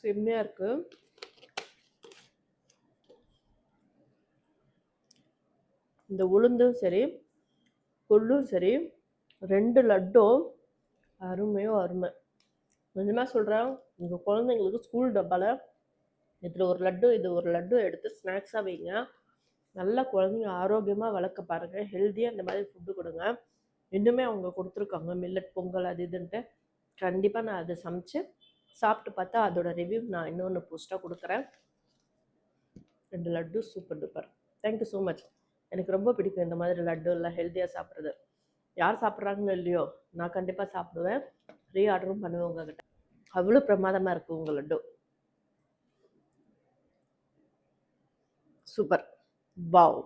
செம்மையாக இருக்குது. இந்த உளுந்தும் சரி கொள்ளும் சரி 2 லட்டும் அருமையோ அருமை. நிஜமாக சொல்கிறேன், உங்கள் குழந்தைங்களுக்கு ஸ்கூல் டப்பாவில் இதில் ஒரு லட்டு இது ஒரு லட்டு எடுத்து ஸ்நாக்ஸாக வைங்க. நல்லா குழந்தைங்க ஆரோக்கியமாக வளர்க்க பாருங்கள். ஹெல்த்தியாக இந்த மாதிரி ஃபுட்டு கொடுங்க. இன்னுமே அவங்க கொடுத்துருக்காங்க மில்லட் பொங்கல் அது இதுன்ட்டு. கண்டிப்பாக நான் அதை சமைச்சு சாப்பிட்டு பார்த்தா அதோட ரிவ்யூ நான் இன்னொன்று போஸ்ட்டாக கொடுக்குறேன். 2 laddu super duper. Thank you so much. எனக்கு ரொம்ப பிடிக்கும் இந்த மாதிரி லட்டு எல்லாம் ஹெல்த்தியாக சாப்பிட்றது. யார் சாப்பிட்றாங்களோ இல்லையோ, நான் கண்டிப்பாக சாப்பிடுவேன். ஃப்ரீ ஆர்டரும் பண்ணுவேன் உங்ககிட்ட. அவ்வளோ பிரமாதமாக இருக்குது உங்கள் லட்டு. சூப்பர். வாவ்.